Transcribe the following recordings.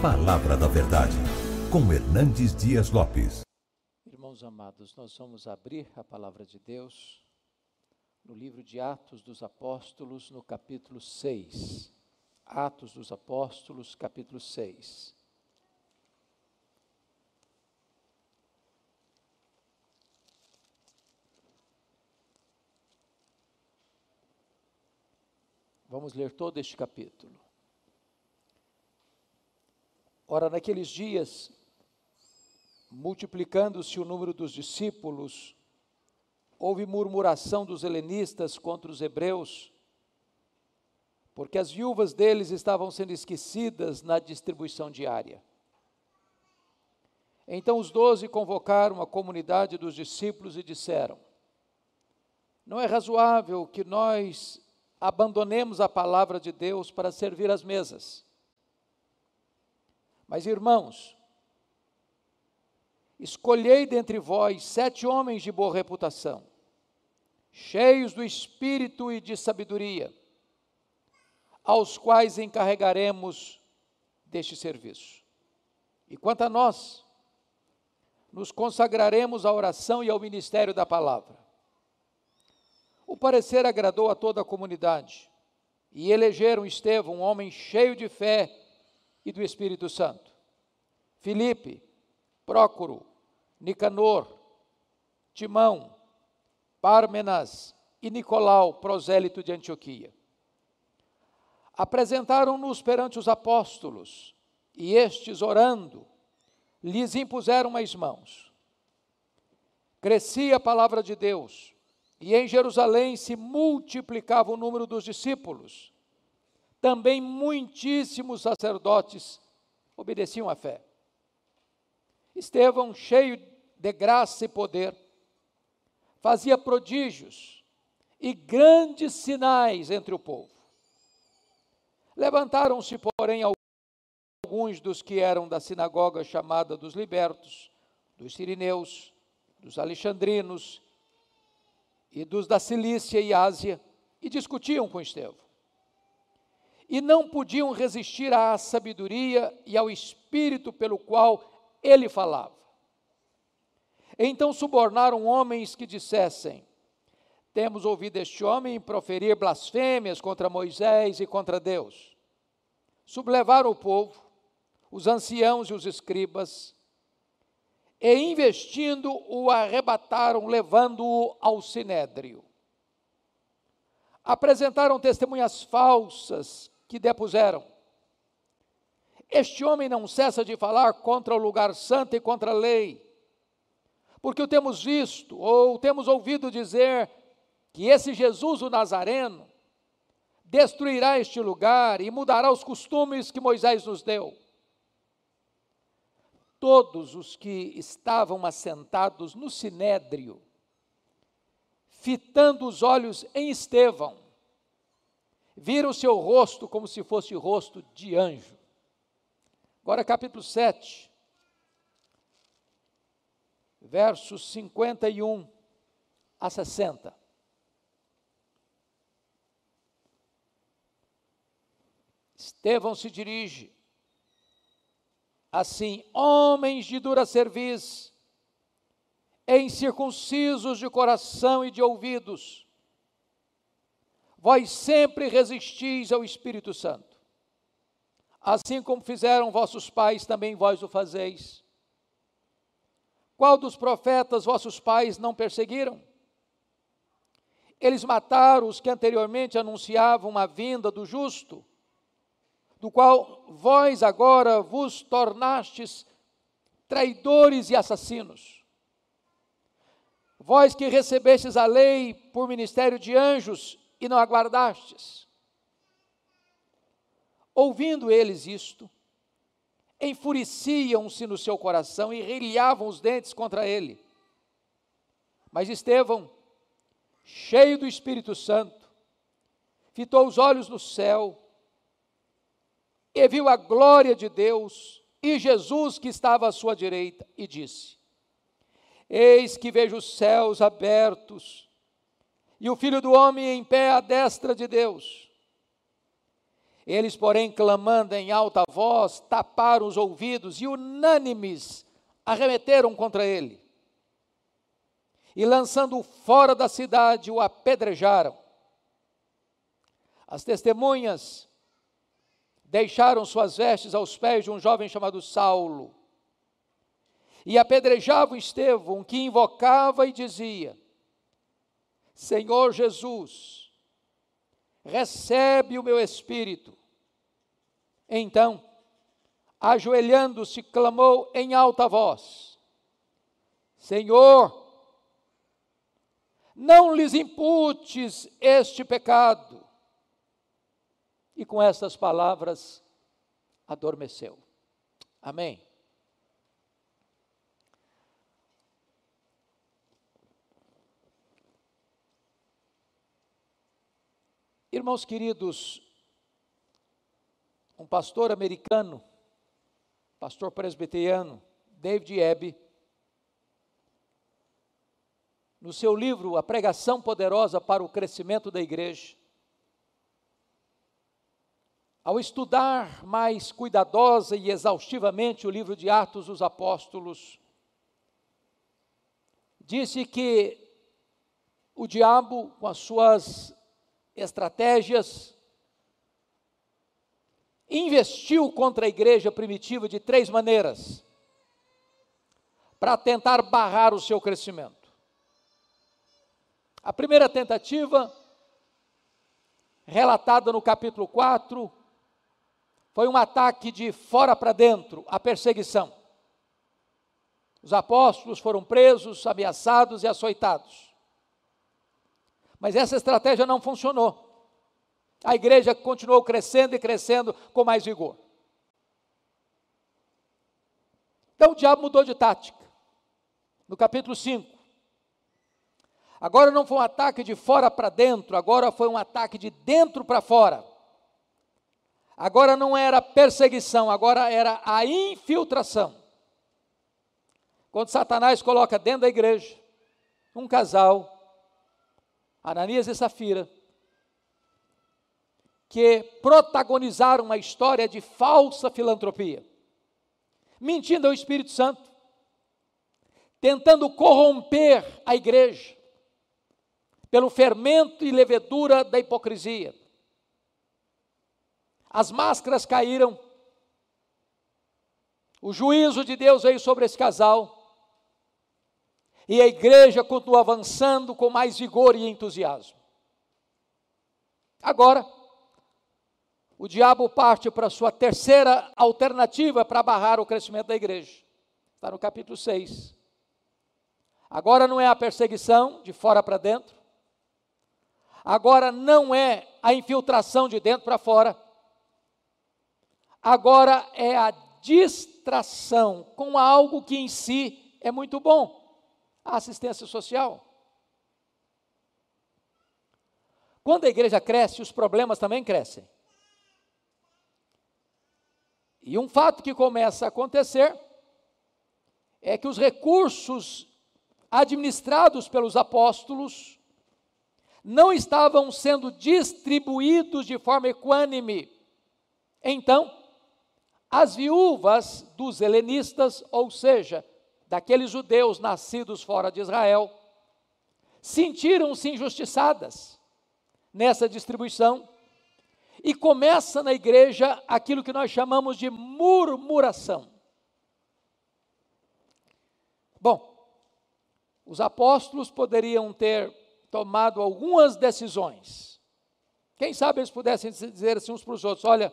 Palavra da Verdade, com Hernandes Dias Lopes. Irmãos amados, nós vamos abrir a Palavra de Deus no livro de Atos dos Apóstolos, no capítulo 6. Atos dos Apóstolos, capítulo 6. Vamos ler todo este capítulo. Ora, naqueles dias, multiplicando-se o número dos discípulos, houve murmuração dos helenistas contra os hebreus, porque as viúvas deles estavam sendo esquecidas na distribuição diária. Então os 12 convocaram a comunidade dos discípulos e disseram: não é razoável que nós abandonemos a palavra de Deus para servir às mesas. Mas, irmãos, escolhei dentre vós 7 homens de boa reputação, cheios do Espírito e de sabedoria, aos quais encarregaremos deste serviço. E quanto a nós, nos consagraremos à oração e ao ministério da palavra. O parecer agradou a toda a comunidade, e elegeram Estevão, um homem cheio de fé e do Espírito Santo, Filipe, Prócoro, Nicanor, Timão, Pármenas e Nicolau, prosélito de Antioquia. Apresentaram-nos perante os apóstolos, e estes, orando, lhes impuseram as mãos. Crescia a palavra de Deus, e em Jerusalém se multiplicava o número dos discípulos. Também muitíssimos sacerdotes obedeciam à fé. Estevão, cheio de graça e poder, fazia prodígios e grandes sinais entre o povo. Levantaram-se, porém, alguns dos que eram da sinagoga chamada dos libertos, dos sirineus, dos alexandrinos e dos da Cilícia e Ásia, e discutiam com Estevão. E não podiam resistir à sabedoria e ao espírito pelo qual ele falava. Então subornaram homens que dissessem: temos ouvido este homem proferir blasfêmias contra Moisés e contra Deus. Sublevaram o povo, os anciãos e os escribas, e investindo o arrebataram, levando-o ao sinédrio. Apresentaram testemunhas falsas que depuseram: este homem não cessa de falar contra o lugar santo e contra a lei, porque o temos visto, ou temos ouvido dizer, que esse Jesus, o Nazareno, destruirá este lugar e mudará os costumes que Moisés nos deu. Todos os que estavam assentados no sinédrio, fitando os olhos em Estevão, viram seu rosto como se fosse o rosto de anjo. Agora capítulo 7, versos 51 a 60. Estevão se dirige assim: homens de dura cerviz, incircuncisos de coração e de ouvidos, vós sempre resistis ao Espírito Santo. Assim como fizeram vossos pais, também vós o fazeis. Qual dos profetas vossos pais não perseguiram? Eles mataram os que anteriormente anunciavam a vinda do justo, do qual vós agora vos tornastes traidores e assassinos. Vós que recebestes a lei por ministério de anjos e não aguardastes. Ouvindo eles isto, enfureciam-se no seu coração e rilhavam os dentes contra ele. Mas Estevão, cheio do Espírito Santo, fitou os olhos no céu e viu a glória de Deus e Jesus que estava à sua direita, e disse: eis que vejo os céus abertos e o Filho do Homem em pé à destra de Deus. Eles, porém, clamando em alta voz, taparam os ouvidos e unânimes arremeteram contra ele. E lançando-o fora da cidade, o apedrejaram. As testemunhas deixaram suas vestes aos pés de um jovem chamado Saulo. E apedrejavam Estevão, que invocava e dizia: Senhor Jesus, recebe o meu espírito. Então, ajoelhando-se, clamou em alta voz: Senhor, não lhes imputes este pecado. E com estas palavras, adormeceu. Amém. Irmãos queridos, um pastor americano, pastor presbiteriano, David Ebb, no seu livro A Pregação Poderosa para o Crescimento da Igreja, ao estudar mais cuidadosa e exaustivamente o livro de Atos dos Apóstolos, disse que o diabo, com as suas estratégias, investiu contra a igreja primitiva de 3 maneiras, para tentar barrar o seu crescimento. A primeira tentativa, relatada no capítulo 4, foi um ataque de fora para dentro, a perseguição. Os apóstolos foram presos, ameaçados e açoitados. Mas essa estratégia não funcionou. A igreja continuou crescendo e crescendo com mais vigor. Então o diabo mudou de tática. No capítulo 5. Agora não foi um ataque de fora para dentro, agora foi um ataque de dentro para fora. Agora não era perseguição, agora era a infiltração. Quando Satanás coloca dentro da igreja um casal, Ananias e Safira, que protagonizaram uma história de falsa filantropia, mentindo ao Espírito Santo, tentando corromper a igreja, pelo fermento e levedura da hipocrisia. As máscaras caíram, o juízo de Deus veio sobre esse casal, e a igreja continua avançando com mais vigor e entusiasmo. Agora, o diabo parte para a sua terceira alternativa para barrar o crescimento da igreja. Está no capítulo 6. Agora não é a perseguição de fora para dentro. Agora não é a infiltração de dentro para fora. Agora é a distração com algo que em si é muito bom. A assistência social. Quando a igreja cresce, os problemas também crescem. E um fato que começa a acontecer é que os recursos administrados pelos apóstolos não estavam sendo distribuídos de forma equânime. Então, as viúvas dos helenistas, ou seja, daqueles judeus nascidos fora de Israel, sentiram-se injustiçadas nessa distribuição, e começa na igreja aquilo que nós chamamos de murmuração. Bom, os apóstolos poderiam ter tomado algumas decisões. Quem sabe eles pudessem dizer assim uns para os outros: olha,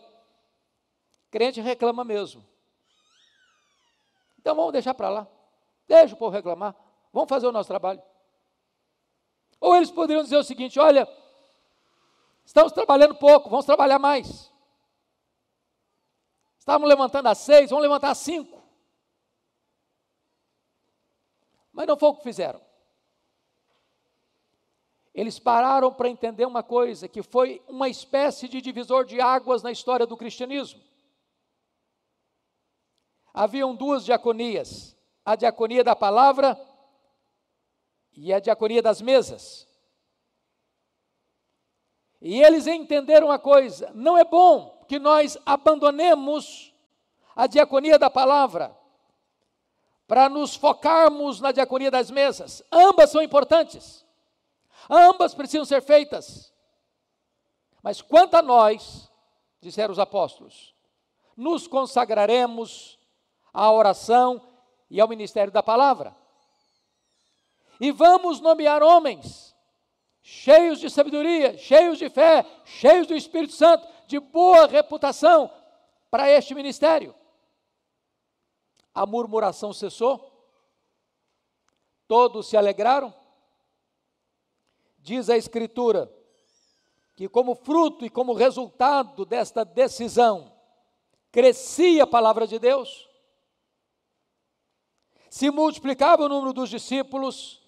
crente reclama mesmo. Então vamos deixar para lá. Deixa o povo reclamar. Vamos fazer o nosso trabalho. Ou eles poderiam dizer o seguinte: olha, estamos trabalhando pouco, vamos trabalhar mais. Estávamos levantando às 6, vamos levantar às 5. Mas não foi o que fizeram. Eles pararam para entender uma coisa, que foi uma espécie de divisor de águas na história do cristianismo. Haviam 2 diaconias, a diaconia da palavra e a diaconia das mesas. E eles entenderam uma coisa: não é bom que nós abandonemos a diaconia da palavra para nos focarmos na diaconia das mesas. Ambas são importantes, ambas precisam ser feitas. Mas quanto a nós, disseram os apóstolos, nos consagraremos à oração e ao ministério da palavra. E vamos nomear homens cheios de sabedoria, cheios de fé, cheios do Espírito Santo, de boa reputação para este ministério. A murmuração cessou, todos se alegraram. Diz a Escritura que como fruto e como resultado desta decisão, crescia a palavra de Deus, se multiplicava o número dos discípulos,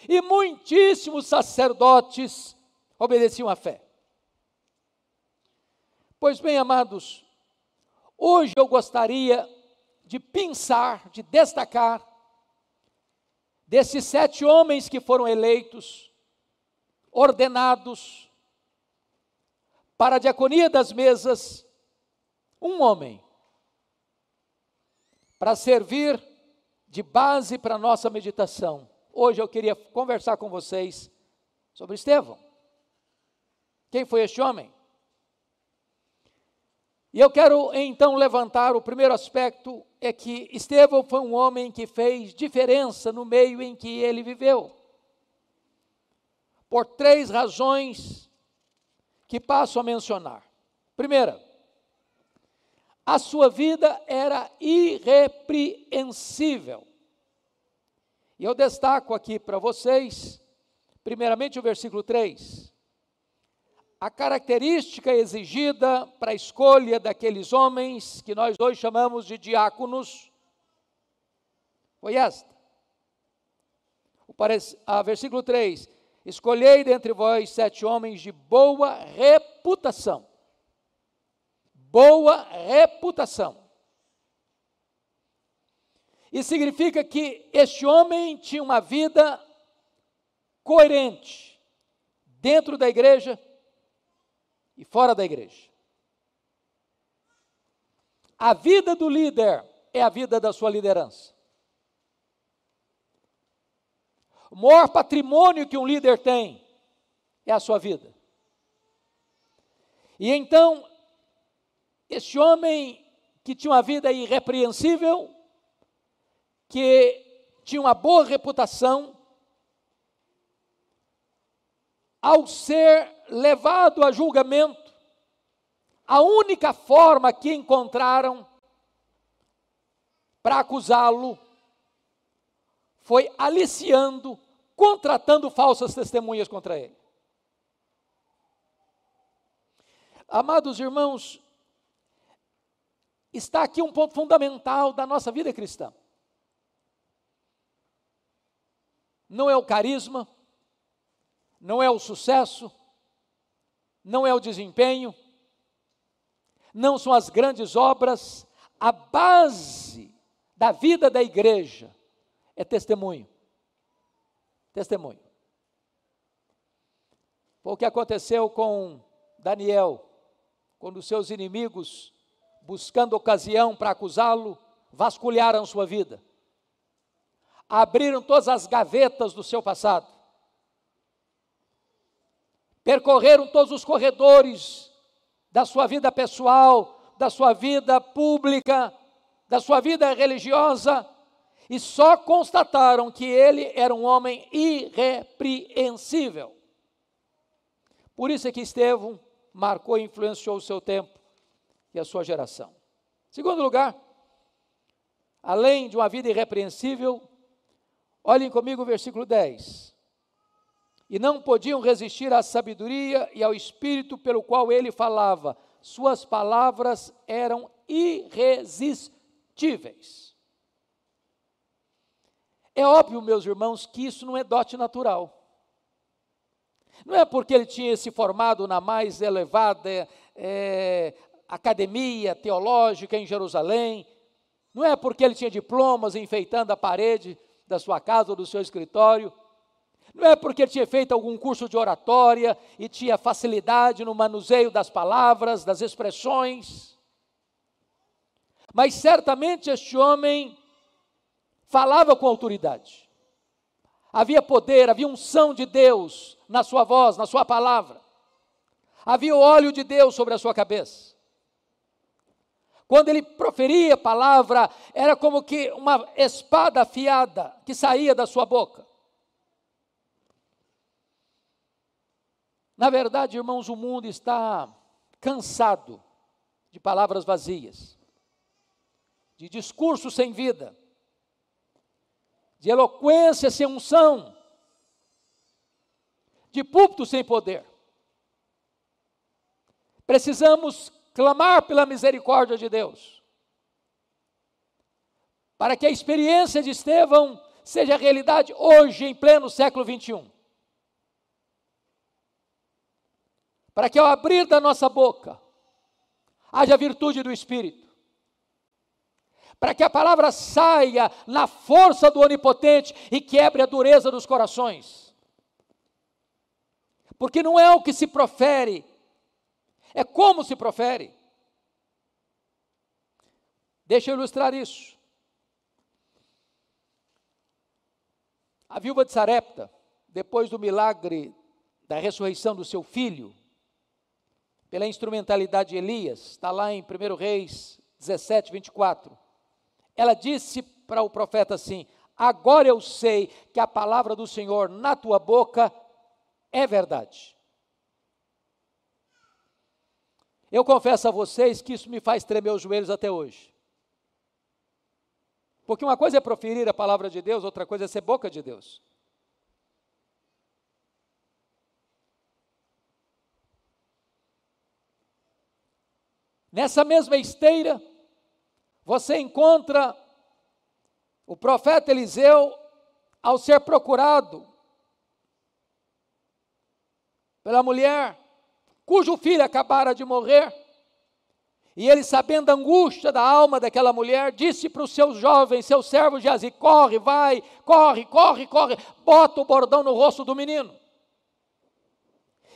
e muitíssimos sacerdotes obedeciam à fé. Pois bem, amados, hoje eu gostaria de pensar, de destacar, desses 7 homens que foram eleitos, ordenados para a diaconia das mesas, um homem, para servir de base para a nossa meditação. Hoje eu queria conversar com vocês sobre Estevão. Quem foi este homem? E eu quero então levantar o primeiro aspecto, é que Estevão foi um homem que fez diferença no meio em que ele viveu. Por 3 razões que passo a mencionar. Primeira, a sua vida era irrepreensível. E eu destaco aqui para vocês, primeiramente o versículo 3. A característica exigida para a escolha daqueles homens, que nós hoje chamamos de diáconos, foi esta. Versículo 3. Escolhei dentre vós 7 homens de boa reputação. Boa reputação. E significa que este homem tinha uma vida coerente, dentro da igreja e fora da igreja. A vida do líder é a vida da sua liderança. O maior patrimônio que um líder tem é a sua vida. E então, este homem que tinha uma vida irrepreensível, que tinha uma boa reputação, ao ser levado a julgamento, a única forma que encontraram para acusá-lo foi aliciando, contratando falsas testemunhas contra ele. Amados irmãos, está aqui um ponto fundamental da nossa vida cristã. Não é o carisma, não é o sucesso, não é o desempenho, não são as grandes obras. A base da vida da igreja é testemunho. Testemunho. Foi o que aconteceu com Daniel, quando os seus inimigos, buscando ocasião para acusá-lo, vasculharam sua vida. Abriram todas as gavetas do seu passado. Percorreram todos os corredores da sua vida pessoal, da sua vida pública, da sua vida religiosa, e só constataram que ele era um homem irrepreensível. Por isso é que Estevão marcou e influenciou o seu tempo e a sua geração. Segundo lugar, além de uma vida irrepreensível, olhem comigo o versículo 10. E não podiam resistir à sabedoria e ao espírito pelo qual ele falava. Suas palavras eram irresistíveis. É óbvio, meus irmãos, que isso não é dote natural. Não é porque ele tinha se formado na mais elevada academia teológica em Jerusalém. Não é porque ele tinha diplomas enfeitando a parede da sua casa ou do seu escritório. Não é porque ele tinha feito algum curso de oratória e tinha facilidade no manuseio das palavras, das expressões. Mas certamente este homem falava com autoridade. Havia poder, havia unção de Deus na sua voz, na sua palavra. Havia o óleo de Deus sobre a sua cabeça. Quando ele proferia a palavra, era como que uma espada afiada que saía da sua boca. Na verdade, irmãos, o mundo está cansado de palavras vazias, de discurso sem vida, de eloquência sem unção, de púlpito sem poder. Precisamos clamar pela misericórdia de Deus, para que a experiência de Estevão seja realidade hoje, em pleno século 21. Para que ao abrir da nossa boca, haja virtude do Espírito. Para que a palavra saia na força do Onipotente e quebre a dureza dos corações. Porque não é o que se profere, é como se profere. Deixa eu ilustrar isso. A viúva de Sarepta, depois do milagre da ressurreição do seu filho, pela instrumentalidade de Elias, está lá em 1 Reis 17, 24. Ela disse para o profeta assim: agora eu sei que a palavra do Senhor na tua boca é verdade. Eu confesso a vocês que isso me faz tremer os joelhos até hoje. Porque uma coisa é proferir a palavra de Deus, outra coisa é ser boca de Deus. Nessa mesma esteira, você encontra o profeta Eliseu, ao ser procurado pela mulher, cujo filho acabara de morrer, e ele, sabendo da angústia da alma daquela mulher, disse para os seus jovens, seus servos Geazi: corre, vai, corre, corre, corre, bota o bordão no rosto do menino.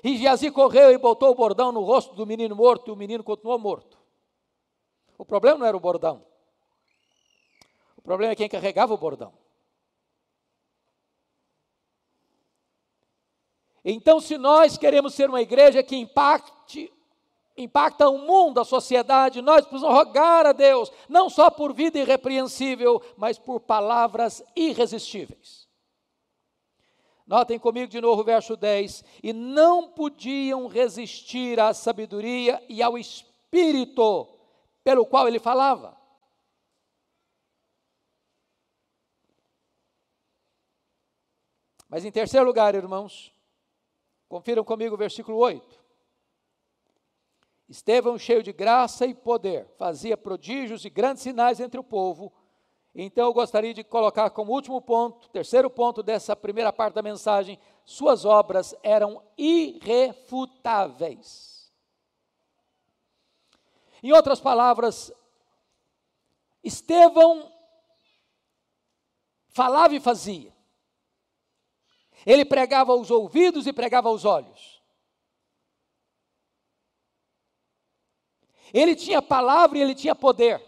E Geazi correu e botou o bordão no rosto do menino morto, e o menino continuou morto. O problema não era o bordão. O problema é quem carregava o bordão. Então, se nós queremos ser uma igreja que impacta o mundo, a sociedade, nós precisamos rogar a Deus, não só por vida irrepreensível, mas por palavras irresistíveis. Notem comigo de novo o verso 10. E não podiam resistir à sabedoria e ao Espírito pelo qual ele falava. Mas em terceiro lugar, irmãos, confiram comigo o versículo 8. Estevão, cheio de graça e poder, fazia prodígios e grandes sinais entre o povo. Então eu gostaria de colocar como último ponto, terceiro ponto dessa primeira parte da mensagem: suas obras eram irrefutáveis. Em outras palavras, Estevão falava e fazia. Ele pregava aos ouvidos e pregava aos olhos. Ele tinha palavra e ele tinha poder.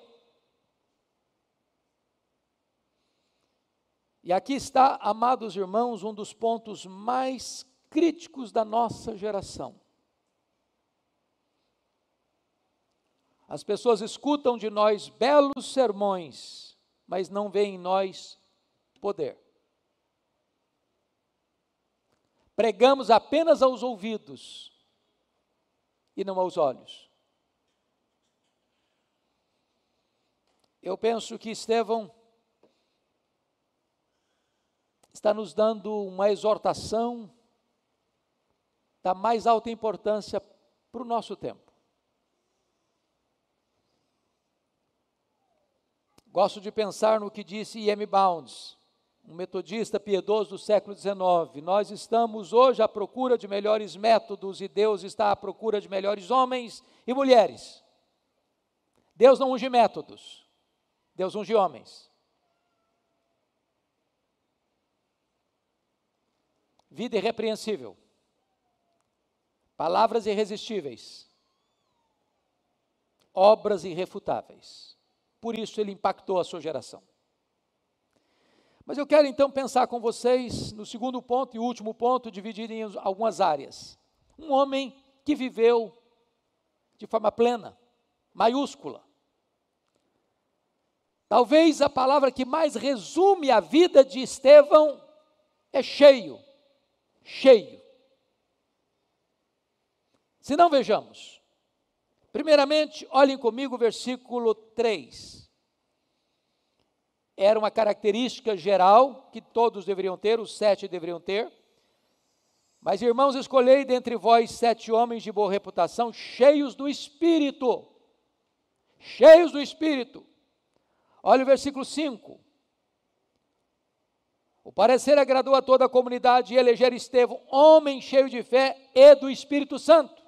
E aqui está, amados irmãos, um dos pontos mais críticos da nossa geração. As pessoas escutam de nós belos sermões, mas não veem em nós poder. Pregamos apenas aos ouvidos e não aos olhos. Eu penso que Estevão está nos dando uma exortação da mais alta importância para o nosso tempo. Gosto de pensar no que disse I.M. Bounds, um metodista piedoso do século XIX. Nós estamos hoje à procura de melhores métodos e Deus está à procura de melhores homens e mulheres. Deus não unge métodos, Deus unge homens. vida irrepreensível, palavras irresistíveis, obras irrefutáveis. Por isso ele impactou a sua geração. Mas eu quero então pensar com vocês no segundo ponto e último ponto, dividido em algumas áreas. Um homem que viveu de forma plena, maiúscula. Talvez a palavra que mais resume a vida de Estevão é cheio, cheio. Se não, vejamos. Primeiramente, olhem comigo o versículo 3. Era uma característica geral que todos deveriam ter, os 7 deveriam ter. Mas, irmãos, escolhei dentre vós 7 homens de boa reputação, cheios do Espírito. Cheios do Espírito. Olha o versículo 5. O parecer agradou a toda a comunidade e eleger Estevão, homem cheio de fé e do Espírito Santo.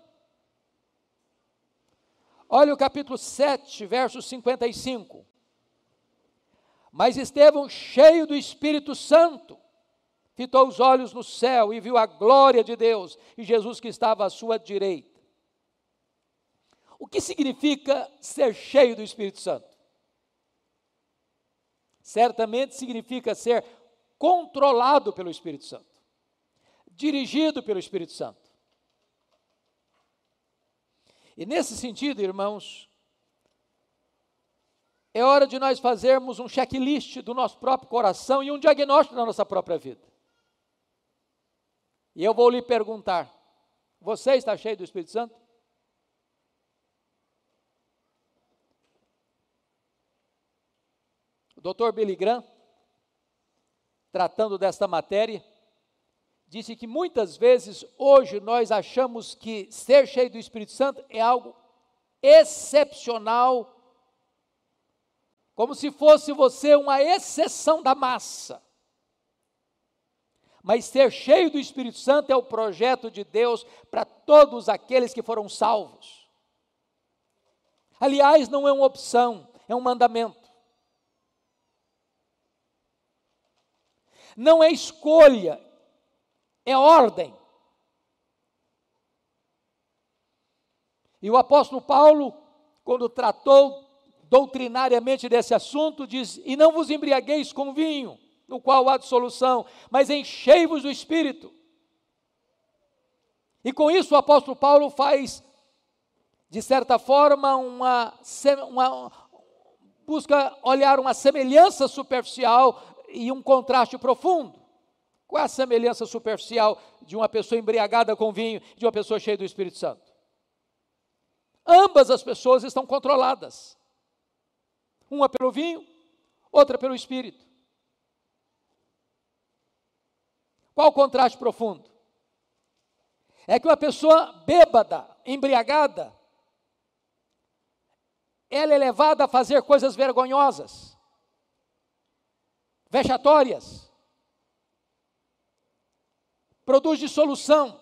Olha o capítulo 7, verso 55. Mas Estevão, cheio do Espírito Santo, fitou os olhos no céu e viu a glória de Deus e Jesus que estava à sua direita. O que significa ser cheio do Espírito Santo? Certamente significa ser controlado pelo Espírito Santo, dirigido pelo Espírito Santo. E nesse sentido, irmãos, é hora de nós fazermos um checklist do nosso próprio coração e um diagnóstico da nossa própria vida. E eu vou lhe perguntar, você está cheio do Espírito Santo? O Dr. Billy Graham, tratando desta matéria, disse que muitas vezes hoje nós achamos que ser cheio do Espírito Santo é algo excepcional, como se fosse você uma exceção da massa. Mas ser cheio do Espírito Santo é o projeto de Deus para todos aqueles que foram salvos. Aliás, não é uma opção, é um mandamento. Não é escolha, é ordem. E o apóstolo Paulo, quando tratou doutrinariamente desse assunto, diz: e não vos embriagueis com vinho, no qual há dissolução, mas enchei-vos do Espírito. E com isso o apóstolo Paulo faz, de certa forma, busca olhar uma semelhança superficial e um contraste profundo. Qual é a semelhança superficial de uma pessoa embriagada com vinho e de uma pessoa cheia do Espírito Santo? Ambas as pessoas estão controladas. Uma pelo vinho, outra pelo Espírito. Qual o contraste profundo? É que uma pessoa bêbada, embriagada, ela é levada a fazer coisas vergonhosas, vexatórias, produz dissolução.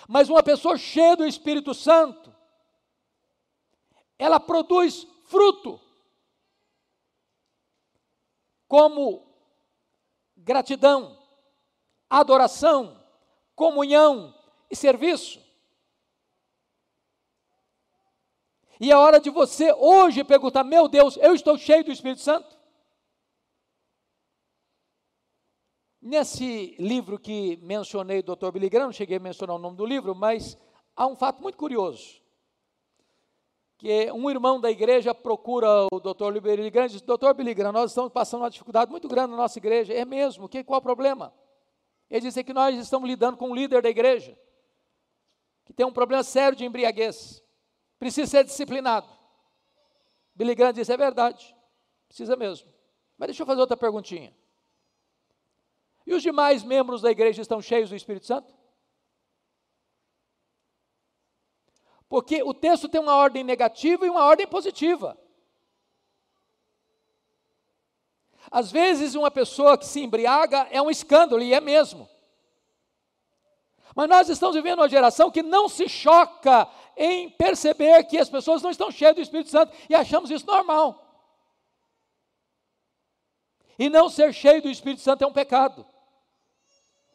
Mas uma pessoa cheia do Espírito Santo, ela produz fruto, como gratidão, adoração, comunhão e serviço. E é hora de você hoje perguntar: meu Deus, eu estou cheio do Espírito Santo? Nesse livro que mencionei, do Dr. Billy Graham, não cheguei a mencionar o nome do livro, mas há um fato muito curioso, que um irmão da igreja procura o Dr. Billy Graham e diz: Dr. Billy Graham, nós estamos passando uma dificuldade muito grande na nossa igreja. É mesmo? Qual o problema? Ele diz que nós estamos lidando com um líder da igreja, que tem um problema sério de embriaguez, precisa ser disciplinado. Billy Graham disse: é verdade, precisa mesmo. Mas deixa eu fazer outra perguntinha. E os demais membros da igreja estão cheios do Espírito Santo? Porque o texto tem uma ordem negativa e uma ordem positiva. Às vezes uma pessoa que se embriaga é um escândalo, e é mesmo. Mas nós estamos vivendo uma geração que não se choca em perceber que as pessoas não estão cheias do Espírito Santo, e achamos isso normal. E não ser cheio do Espírito Santo é um pecado.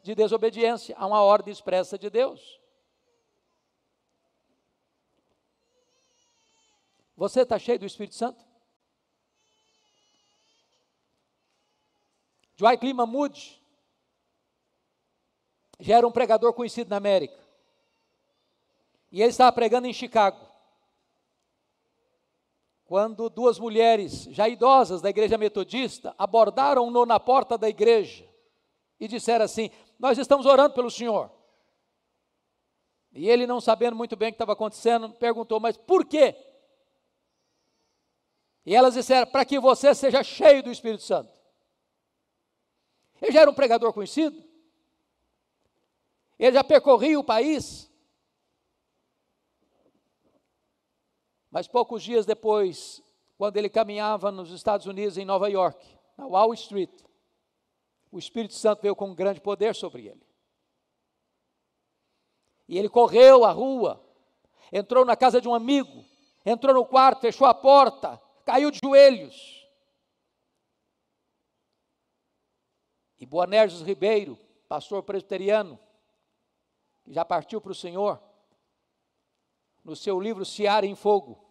de desobediência a uma ordem expressa de Deus. Você está cheio do Espírito Santo? Dwight Moody já era um pregador conhecido na América. E ele estava pregando em Chicago, quando duas mulheres já idosas da igreja metodista abordaram-no na porta da igreja e disseram assim: nós estamos orando pelo senhor. E ele, não sabendo muito bem o que estava acontecendo, perguntou: mas por quê? E elas disseram: para que você seja cheio do Espírito Santo. Ele já era um pregador conhecido, ele já percorria o país. Mas poucos dias depois, quando ele caminhava nos Estados Unidos, em Nova York, na Wall Street, o Espírito Santo veio com um grande poder sobre ele. E ele correu a rua, entrou na casa de um amigo, entrou no quarto, fechou a porta, caiu de joelhos. E Boanerges Ribeiro, pastor presbiteriano, que já partiu para o Senhor, no seu livro Seara em Fogo,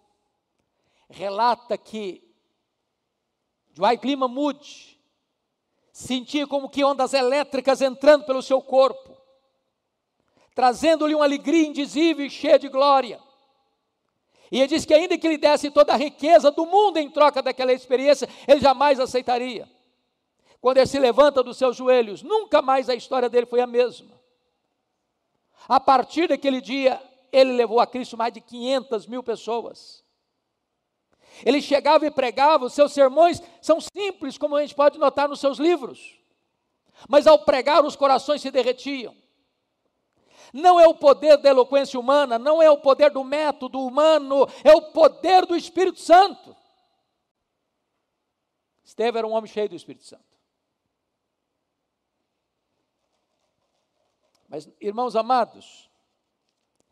relata que Dwight Moody sentia como que ondas elétricas entrando pelo seu corpo, trazendo-lhe uma alegria indizível e cheia de glória. E ele disse que ainda que lhe desse toda a riqueza do mundo em troca daquela experiência, ele jamais aceitaria. Quando ele se levanta dos seus joelhos, nunca mais a história dele foi a mesma. A partir daquele dia, ele levou a Cristo mais de 500 mil pessoas. Ele chegava e pregava, os seus sermões são simples, como a gente pode notar nos seus livros. Mas ao pregar, os corações se derretiam. Não é o poder da eloquência humana, não é o poder do método humano, é o poder do Espírito Santo. Estevão era um homem cheio do Espírito Santo. Mas, irmãos amados,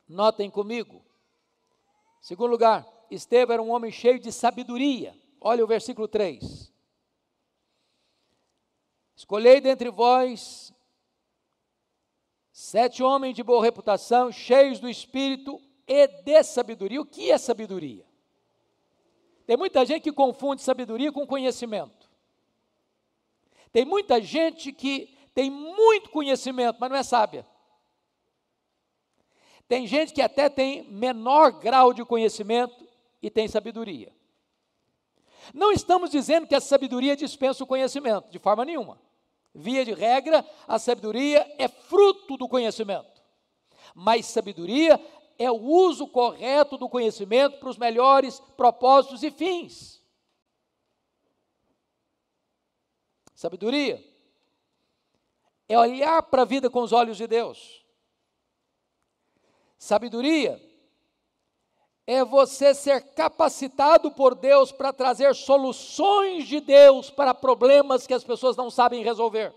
notem comigo, em segundo lugar, Estevão era um homem cheio de sabedoria. Olha o versículo 3. Escolhei dentre vós 7 homens de boa reputação, cheios do Espírito e de sabedoria. O que é sabedoria? Tem muita gente que confunde sabedoria com conhecimento. Tem muita gente que tem muito conhecimento, mas não é sábia. Tem gente que até tem menor grau de conhecimento e tem sabedoria. Não estamos dizendo que a sabedoria dispensa o conhecimento, de forma nenhuma. Via de regra, a sabedoria é fruto do conhecimento. Mas sabedoria é o uso correto do conhecimento para os melhores propósitos e fins. Sabedoria é olhar para a vida com os olhos de Deus. Sabedoria é você ser capacitado por Deus para trazer soluções de Deus para problemas que as pessoas não sabem resolver.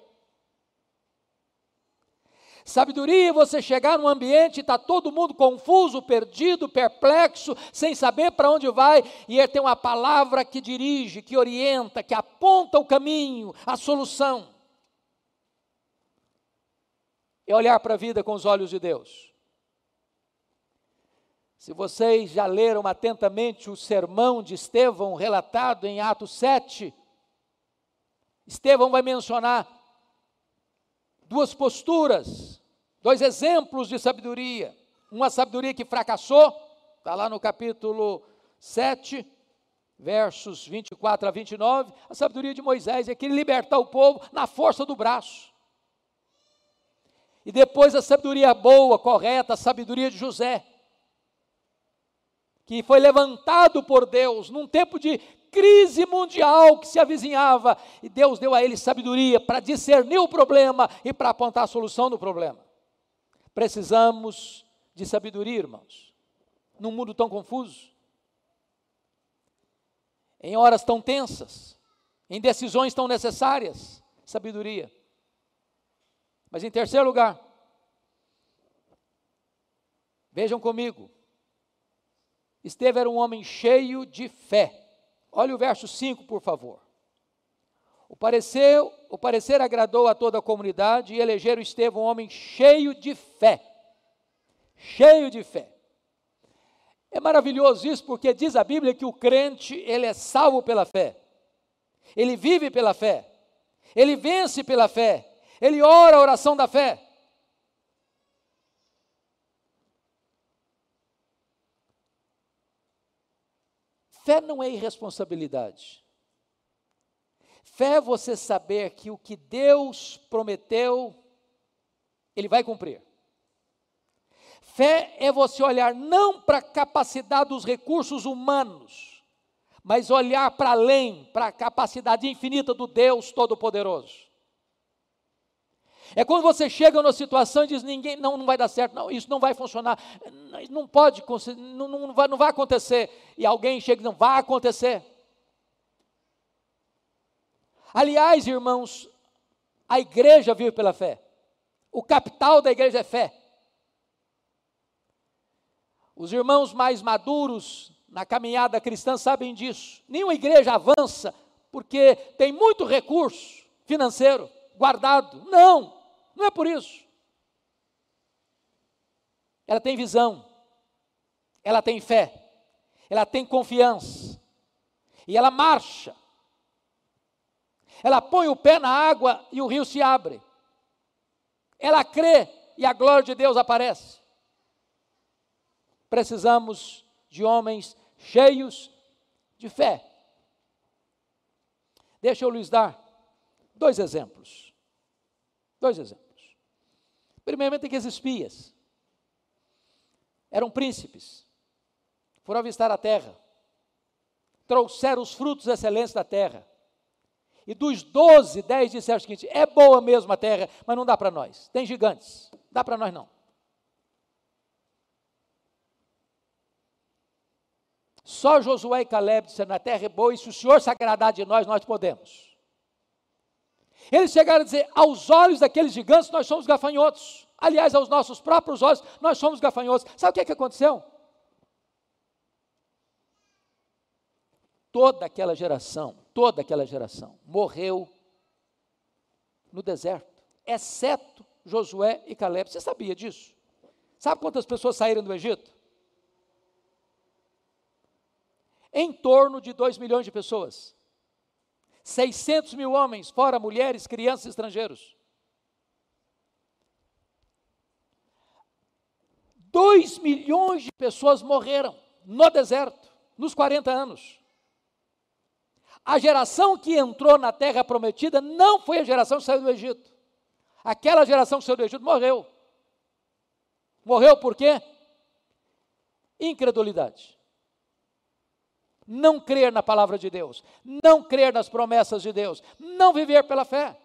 Sabedoria é você chegar num ambiente e está todo mundo confuso, perdido, perplexo, sem saber para onde vai, e ele tem uma palavra que dirige, que orienta, que aponta o caminho, a solução. É olhar para a vida com os olhos de Deus. Se vocês já leram atentamente o sermão de Estevão, relatado em Atos 7, Estevão vai mencionar 2 posturas, 2 exemplos de sabedoria. Uma sabedoria que fracassou, está lá no capítulo 7, versos 24 a 29, a sabedoria de Moisés, é que ele libertar o povo na força do braço. E depois a sabedoria boa, correta, a sabedoria de José, que foi levantado por Deus num tempo de crise mundial que se avizinhava, e Deus deu a ele sabedoria para discernir o problema e para apontar a solução do problema. Precisamos de sabedoria, irmãos, num mundo tão confuso, em horas tão tensas, em decisões tão necessárias, sabedoria. Mas em terceiro lugar, vejam comigo, Estevão era um homem cheio de fé. Olha o verso 5, por favor. O parecer agradou a toda a comunidade e elegeram Estevão um homem cheio de fé. Cheio de fé. É maravilhoso isso, porque diz a Bíblia que o crente, ele é salvo pela fé. Ele vive pela fé. Ele vence pela fé. Ele ora a oração da fé. Fé não é irresponsabilidade. Fé é você saber que o que Deus prometeu, Ele vai cumprir. Fé é você olhar não para a capacidade dos recursos humanos, mas olhar para além, para a capacidade infinita do Deus Todo-Poderoso. É quando você chega numa situação e diz, não vai dar certo, não, isso não vai funcionar, não pode, não vai acontecer, e alguém chega e diz, não vai acontecer. Aliás, irmãos, a igreja vive pela fé, o capital da igreja é fé. Os irmãos mais maduros na caminhada cristã sabem disso, nenhuma igreja avança porque tem muito recurso financeiro guardado, não é por isso. Ela tem visão, ela tem fé, ela tem confiança, e ela marcha, ela põe o pé na água e o rio se abre, ela crê e a glória de Deus aparece. Precisamos de homens cheios de fé. Deixa eu lhes dar dois exemplos. Primeiramente, aqueles espias eram príncipes, foram avistar a terra, trouxeram os frutos excelentes da terra, e dos 12, 10 disseram o seguinte, é boa mesmo a terra, mas não dá para nós, tem gigantes, não dá para nós não. Só Josué e Caleb disseram, a terra é boa, e se o Senhor se agradar de nós, nós podemos. Eles chegaram a dizer, aos olhos daqueles gigantes, nós somos gafanhotos. Aliás, aos nossos próprios olhos, nós somos gafanhotos. Sabe o que aconteceu? Toda aquela geração morreu no deserto, exceto Josué e Caleb. Você sabia disso? Sabe quantas pessoas saíram do Egito? Em torno de 2 milhões de pessoas. 600 mil homens, fora mulheres, crianças e estrangeiros. 2 milhões de pessoas morreram no deserto, nos 40 anos. A geração que entrou na terra prometida não foi a geração que saiu do Egito. Aquela geração que saiu do Egito morreu. Morreu por quê? Incredulidade. Não crer na palavra de Deus, não crer nas promessas de Deus, não viver pela fé.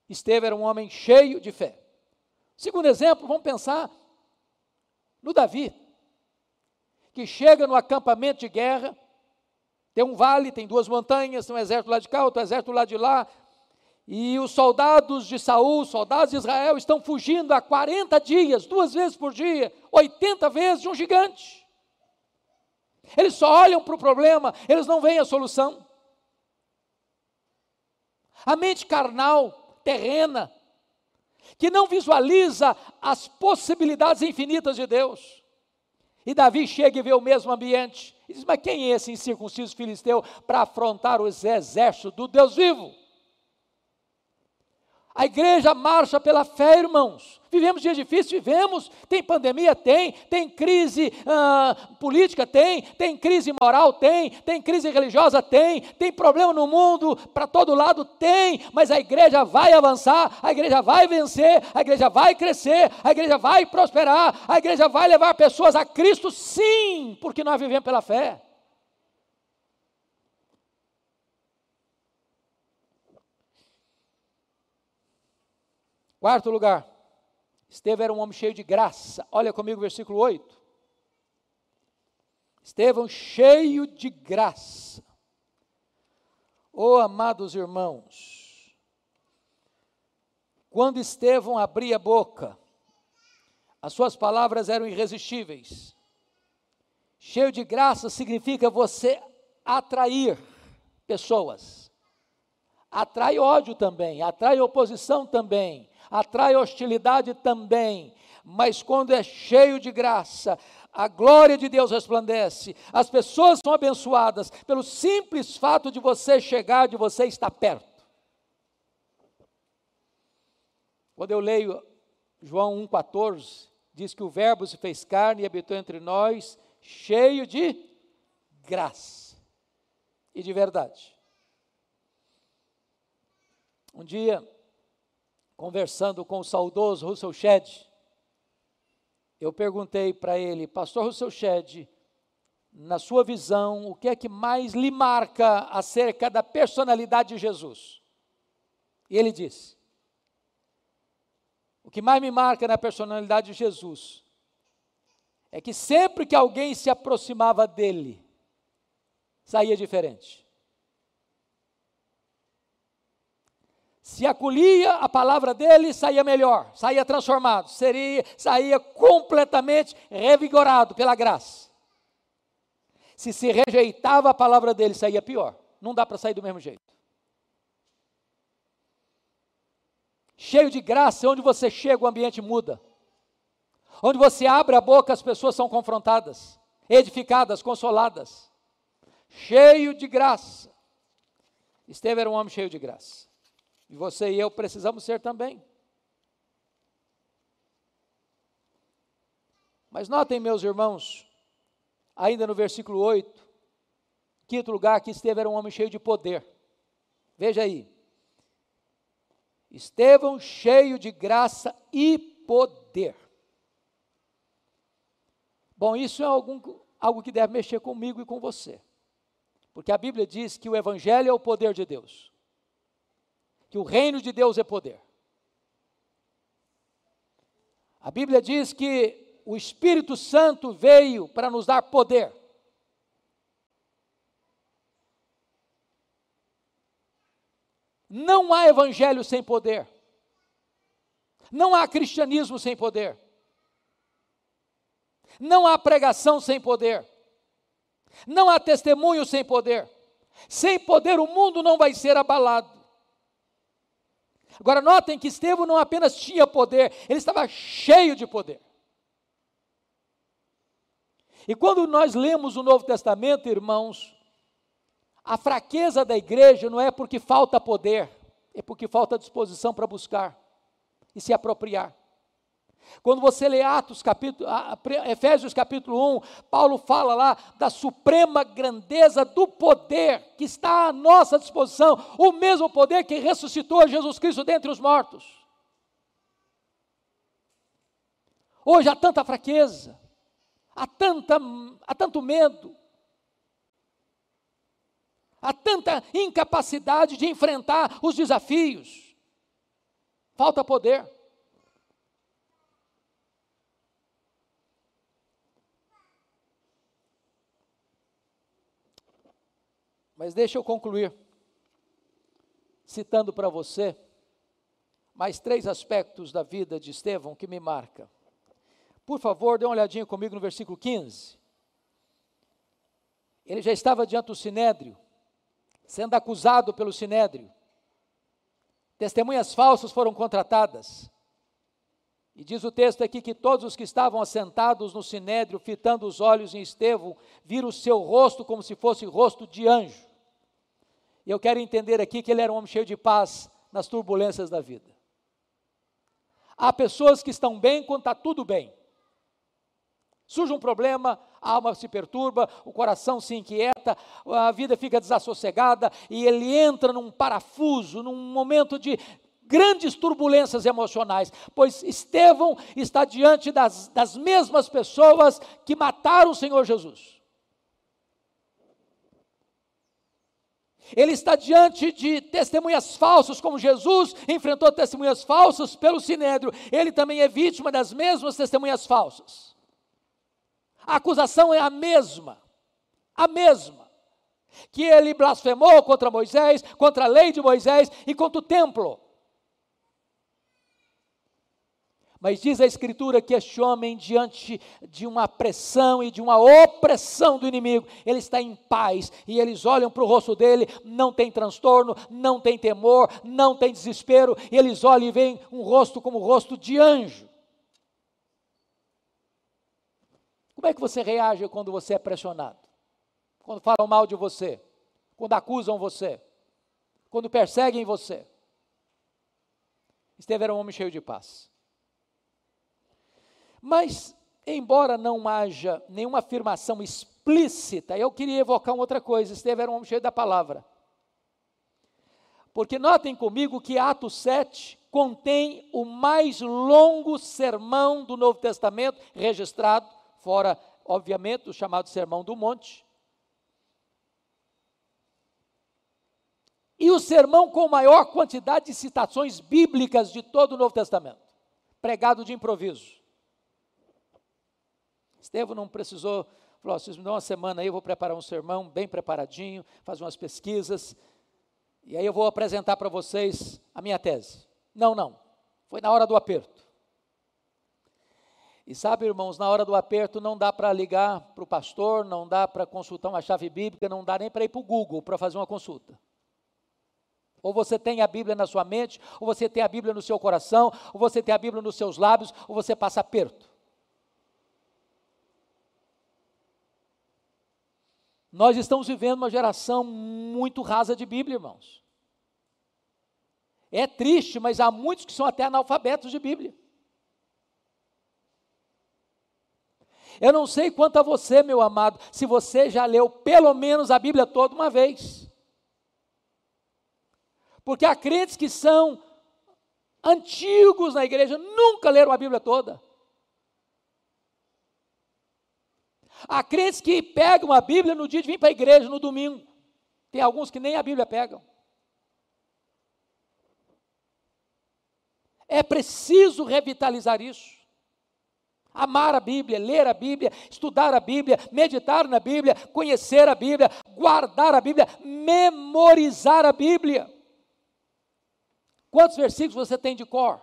Estevão era um homem cheio de fé. Segundo exemplo, vamos pensar no Davi, que chega no acampamento de guerra, tem um vale, tem 2 montanhas, tem um exército lá de cá, outro exército lá de lá, e os soldados de Saul, soldados de Israel, estão fugindo há 40 dias, 2 vezes por dia, 80 vezes de um gigante. Eles só olham para o problema, eles não veem a solução. A mente carnal, terrena, que não visualiza as possibilidades infinitas de Deus. E Davi chega e vê o mesmo ambiente, e diz, mas quem é esse incircunciso filisteu para afrontar os exércitos do Deus vivo? A igreja marcha pela fé, irmãos. Vivemos dias difíceis, vivemos. Tem pandemia? Tem crise política? Tem crise moral? Tem crise religiosa? Tem problema no mundo, para todo lado? Tem, mas a igreja vai avançar, a igreja vai vencer, a igreja vai crescer, a igreja vai prosperar, a igreja vai levar pessoas a Cristo, sim, porque nós vivemos pela fé. Quarto lugar, Estevão era um homem cheio de graça. Olha comigo o versículo 8. Estevão cheio de graça. Oh, amados irmãos, quando Estevão abria a boca, as suas palavras eram irresistíveis. Cheio de graça significa você atrair pessoas. Atrai ódio também, atrai oposição também, atrai hostilidade também, mas quando é cheio de graça, a glória de Deus resplandece, as pessoas são abençoadas pelo simples fato de você chegar, de você estar perto. Quando eu leio João 1,14, diz que o Verbo se fez carne e habitou entre nós, cheio de graça e de verdade. Um dia, conversando com o saudoso Russell Shedd, eu perguntei para ele: pastor Russell Shedd, na sua visão, o que é que mais lhe marca acerca da personalidade de Jesus? E ele disse: o que mais me marca na personalidade de Jesus é que sempre que alguém se aproximava dele, saía diferente. Se acolhia a palavra dele, saía melhor, saía transformado, saía completamente revigorado pela graça. Se rejeitava a palavra dele, saía pior. Não dá para sair do mesmo jeito. Cheio de graça, onde você chega, o ambiente muda. Onde você abre a boca, as pessoas são confrontadas, edificadas, consoladas. Cheio de graça. Estevão era um homem cheio de graça. E você e eu precisamos ser também. Mas notem, meus irmãos, ainda no versículo 8, quinto lugar, que Estevão era um homem cheio de poder. Veja aí. Estevão cheio de graça e poder. Bom, isso é algo que deve mexer comigo e com você. Porque a Bíblia diz que o Evangelho é o poder de Deus. Que o reino de Deus é poder. A Bíblia diz que o Espírito Santo veio para nos dar poder. Não há evangelho sem poder. Não há cristianismo sem poder. Não há pregação sem poder. Não há testemunho sem poder. Sem poder o mundo não vai ser abalado. Agora notem que Estevão não apenas tinha poder, ele estava cheio de poder. E quando nós lemos o Novo Testamento, irmãos, a fraqueza da igreja não é porque falta poder, é porque falta disposição para buscar e se apropriar. Quando você lê Efésios capítulo 1, Paulo fala lá da suprema grandeza do poder que está à nossa disposição, o mesmo poder que ressuscitou Jesus Cristo dentre os mortos. Hoje há tanta fraqueza, há tanto medo, há tanta incapacidade de enfrentar os desafios, falta poder. Mas deixa eu concluir, citando para você, mais 3 aspectos da vida de Estevão que me marcam. Por favor, dê uma olhadinha comigo no versículo 15. Ele já estava diante do Sinédrio, sendo acusado pelo Sinédrio. Testemunhas falsas foram contratadas. E diz o texto aqui que todos os que estavam assentados no Sinédrio, fitando os olhos em Estevão, viram o seu rosto como se fosse rosto de anjo. E eu quero entender aqui que ele era um homem cheio de paz nas turbulências da vida. Há pessoas que estão bem quando está tudo bem. Surge um problema, a alma se perturba, o coração se inquieta, a vida fica desassossegada e ele entra num parafuso, num momento de grandes turbulências emocionais, pois Estevão está diante das mesmas pessoas que mataram o Senhor Jesus. Ele está diante de testemunhas falsas, como Jesus enfrentou testemunhas falsas pelo Sinédrio, ele também é vítima das mesmas testemunhas falsas. A acusação é a mesma, que ele blasfemou contra Moisés, contra a lei de Moisés e contra o templo. Mas diz a Escritura que este homem, diante de uma pressão e de uma opressão do inimigo, ele está em paz, e eles olham para o rosto dele, não tem transtorno, não tem temor, não tem desespero, e eles olham e veem um rosto como o rosto de anjo. Como é que você reage quando você é pressionado? Quando falam mal de você? Quando acusam você? Quando perseguem você? Estevão era um homem cheio de paz. Mas, embora não haja nenhuma afirmação explícita, eu queria evocar uma outra coisa. Estevão era um homem cheio da palavra. Porque notem comigo que Atos 7 contém o mais longo sermão do Novo Testamento registrado, fora, obviamente, o chamado Sermão do Monte. E o sermão com maior quantidade de citações bíblicas de todo o Novo Testamento, pregado de improviso. Estevão não precisou, falou, vocês me dão uma semana aí, eu vou preparar um sermão bem preparadinho, fazer umas pesquisas, e aí eu vou apresentar para vocês a minha tese. Não, foi na hora do aperto. E sabe, irmãos, na hora do aperto não dá para ligar para o pastor, não dá para consultar uma chave bíblica, não dá nem para ir para o Google para fazer uma consulta. Ou você tem a Bíblia na sua mente, ou você tem a Bíblia no seu coração, ou você tem a Bíblia nos seus lábios, ou você passa aperto. Nós estamos vivendo uma geração muito rasa de Bíblia, irmãos. É triste, mas há muitos que são até analfabetos de Bíblia. Eu não sei quanto a você, meu amado, se você já leu pelo menos a Bíblia toda uma vez. Porque há crentes que são antigos na igreja, nunca leram a Bíblia toda. Há crentes que pegam a Bíblia no dia de vir para a igreja, no domingo. Tem alguns que nem a Bíblia pegam. É preciso revitalizar isso. Amar a Bíblia, ler a Bíblia, estudar a Bíblia, meditar na Bíblia, conhecer a Bíblia, guardar a Bíblia, memorizar a Bíblia. Quantos versículos você tem de cor?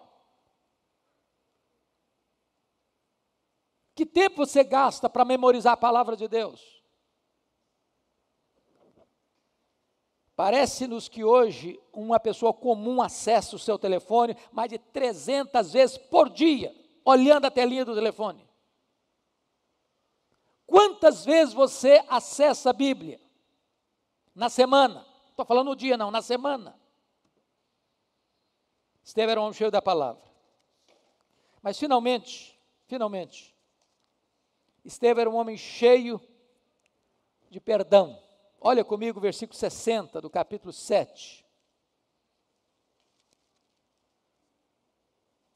Que tempo você gasta para memorizar a palavra de Deus? Parece-nos que hoje uma pessoa comum acessa o seu telefone mais de 300 vezes por dia, olhando a telinha do telefone. Quantas vezes você acessa a Bíblia? Na semana. Não estou falando no dia não, na semana. Estevão era um homem cheio da palavra. Mas finalmente, Estevão era um homem cheio de perdão. Olha comigo o versículo 60 do capítulo 7.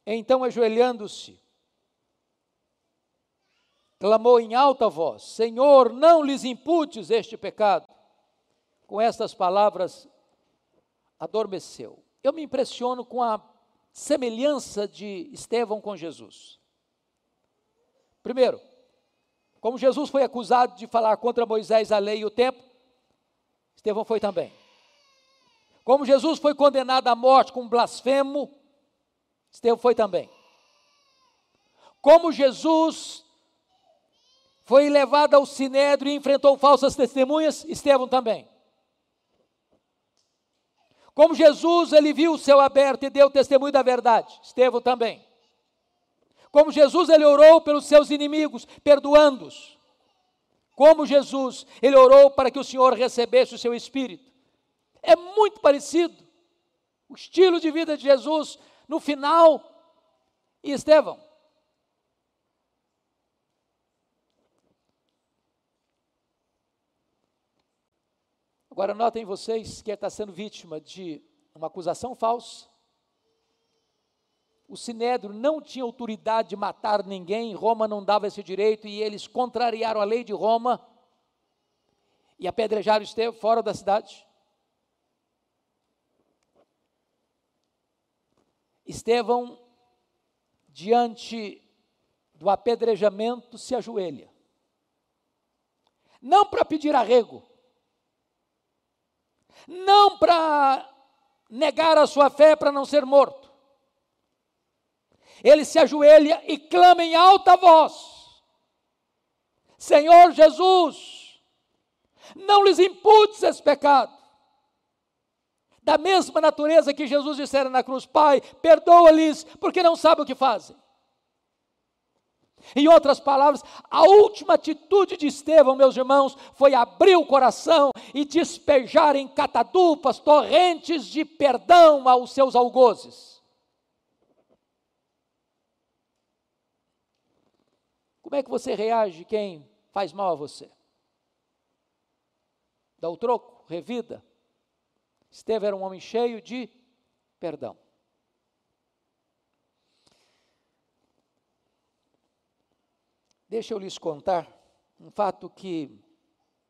Então, ajoelhando-se, clamou em alta voz: Senhor, não lhes imputes este pecado. Com estas palavras, adormeceu. Eu me impressiono com a semelhança de Estevão com Jesus. Primeiro, como Jesus foi acusado de falar contra Moisés, a lei e o tempo, Estevão foi também. Como Jesus foi condenado à morte como blasfemo, Estevão foi também. Como Jesus foi levado ao sinédrio e enfrentou falsas testemunhas, Estevão também. Como Jesus, ele viu o céu aberto e deu testemunho da verdade, Estevão também. Como Jesus, ele orou pelos seus inimigos, perdoando-os. Como Jesus, ele orou para que o Senhor recebesse o seu Espírito. É muito parecido o estilo de vida de Jesus no final e Estevão. Agora notem vocês que ele está sendo vítima de uma acusação falsa. O sinédrio não tinha autoridade de matar ninguém, Roma não dava esse direito, e eles contrariaram a lei de Roma e apedrejaram Estevão fora da cidade. Estevão, diante do apedrejamento, se ajoelha. Não para pedir arrego, não para negar a sua fé para não ser morto. ele se ajoelha e clama em alta voz: Senhor Jesus, não lhes imputes esse pecado. Da mesma natureza que Jesus dissera na cruz: Pai, perdoa-lhes, porque não sabem o que fazem. Em outras palavras, a última atitude de Estevão, meus irmãos, foi abrir o coração e despejar em catadupas torrentes de perdão aos seus algozes. Como é que você reage quem faz mal a você? Dá o troco? Revida? Estevão era um homem cheio de perdão. Deixa eu lhes contar um fato que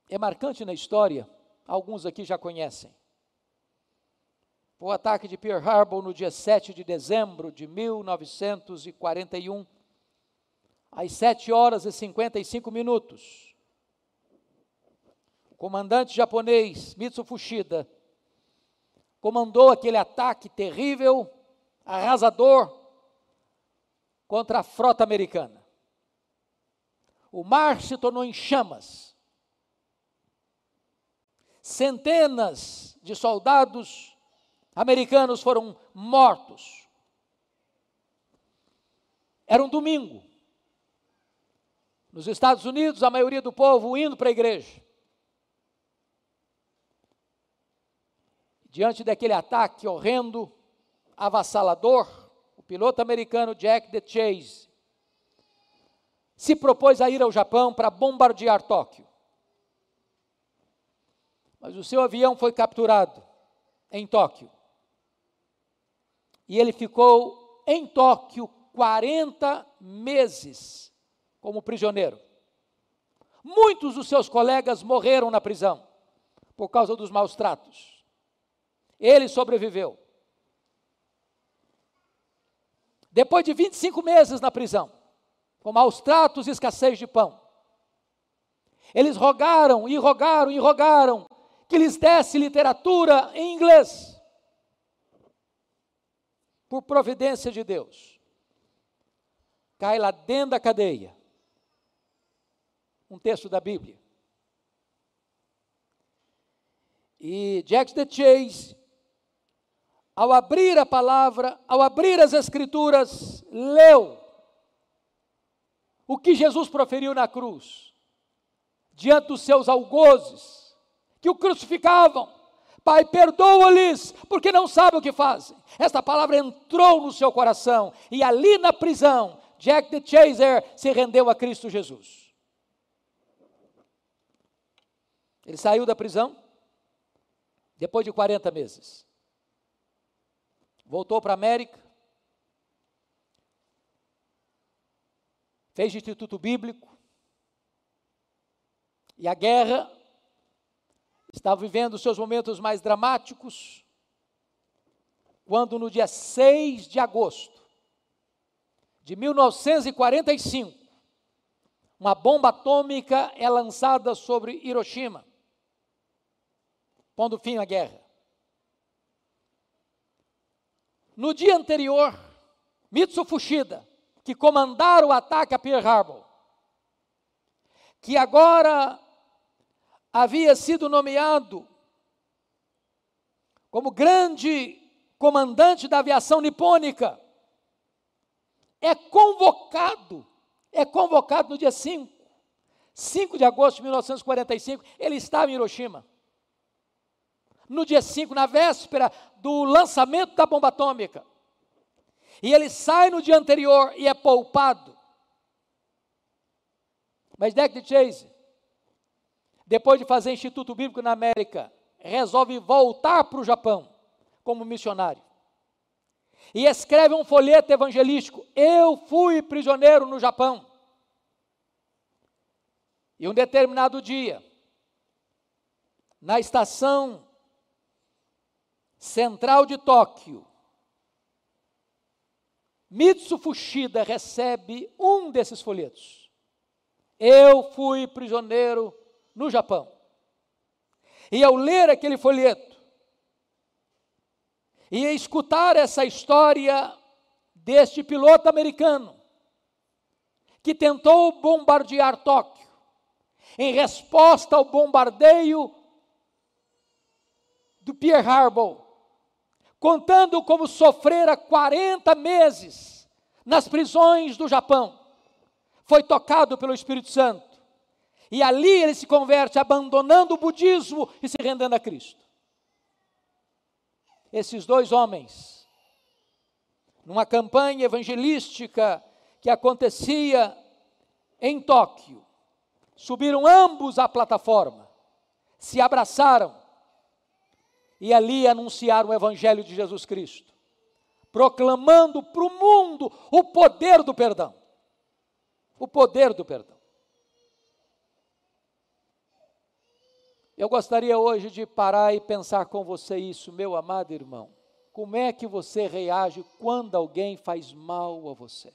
é marcante na história, alguns aqui já conhecem. O ataque de Pearl Harbor no dia 7 de dezembro de 1941, às 7h55. O comandante japonês Mitsu Fuchida comandou aquele ataque terrível, arrasador, contra a frota americana. O mar se tornou em chamas. Centenas de soldados americanos foram mortos. Era um domingo. Nos Estados Unidos, a maioria do povo indo para a igreja. Diante daquele ataque horrendo, avassalador, o piloto americano Jack DeChase se propôs a ir ao Japão para bombardear Tóquio. Mas o seu avião foi capturado em Tóquio. E ele ficou em Tóquio 40 meses como prisioneiro. Muitos dos seus colegas morreram na prisão por causa dos maus tratos. Ele sobreviveu. Depois de 25 meses na prisão, com maus tratos e escassez de pão, eles rogaram e rogaram e rogaram que lhes desse literatura em inglês. Por providência de Deus, cai lá dentro da cadeia um texto da Bíblia. E Jack DeChase, ao abrir a palavra, ao abrir as Escrituras, leu o que Jesus proferiu na cruz, diante dos seus algozes, que o crucificavam. Pai, perdoa-lhes, porque não sabem o que fazem. Esta palavra entrou no seu coração, e ali na prisão, Jack DeChase se rendeu a Cristo Jesus. Ele saiu da prisão, depois de 40 meses. Voltou para a América, fez instituto bíblico, e a guerra estava vivendo os seus momentos mais dramáticos, quando no dia 6 de agosto de 1945, uma bomba atômica é lançada sobre Hiroshima, pondo fim à guerra. No dia anterior, Mitsu Fuchida, que comandara o ataque a Pearl Harbor, que agora havia sido nomeado como grande comandante da aviação nipônica, é convocado no dia 5 de agosto de 1945, ele estava em Hiroshima. No dia 5, na véspera do lançamento da bomba atômica. E ele sai no dia anterior e é poupado. Mas Jack DeChase, depois de fazer instituto bíblico na América, resolve voltar para o Japão como missionário. E escreve um folheto evangelístico: eu fui prisioneiro no Japão. E um determinado dia, na estação central de Tóquio, Mitsu Fuchida recebe um desses folhetos. Eu fui prisioneiro no Japão. E ao ler aquele folheto, e escutar essa história deste piloto americano que tentou bombardear Tóquio em resposta ao bombardeio do Pearl Harbor, contando como sofrera 40 meses nas prisões do Japão. Foi tocado pelo Espírito Santo. E ali ele se converte, abandonando o budismo e se rendendo a Cristo. Esses dois homens, numa campanha evangelística que acontecia em Tóquio, subiram ambos à plataforma, se abraçaram e ali anunciaram o Evangelho de Jesus Cristo, proclamando para o mundo o poder do perdão. O poder do perdão. Eu gostaria hoje de parar e pensar com você isso, meu amado irmão. Como é que você reage quando alguém faz mal a você?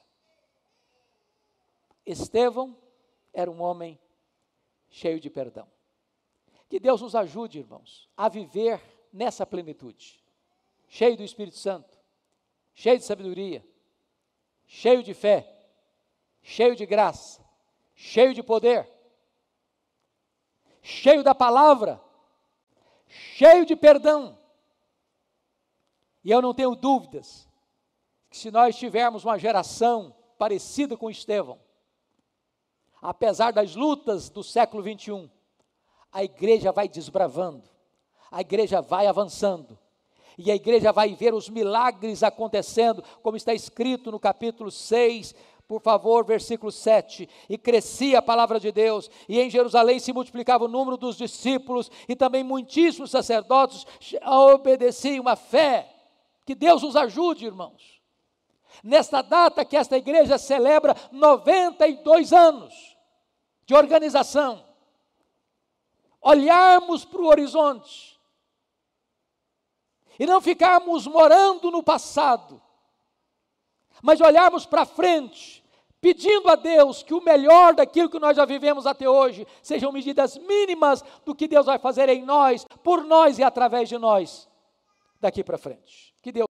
Estevão era um homem cheio de perdão. Que Deus nos ajude, irmãos, a viver nessa plenitude, cheio do Espírito Santo, cheio de sabedoria, cheio de fé, cheio de graça, cheio de poder, cheio da palavra, cheio de perdão. E eu não tenho dúvidas que se nós tivermos uma geração parecida com Estevão, apesar das lutas do século 21, a igreja vai desbravando, a igreja vai avançando, e a igreja vai ver os milagres acontecendo, como está escrito no capítulo 6, por favor, versículo 7, e crescia a palavra de Deus, e em Jerusalém se multiplicava o número dos discípulos, e também muitíssimos sacerdotes obedeciam a fé. Que Deus nos ajude, irmãos, nesta data que esta igreja celebra 92 anos de organização, olharmos para o horizonte, e não ficarmos morando no passado, mas olharmos para frente, pedindo a Deus que o melhor daquilo que nós já vivemos até hoje, sejam medidas mínimas do que Deus vai fazer em nós, por nós e através de nós, daqui para frente. Que Deus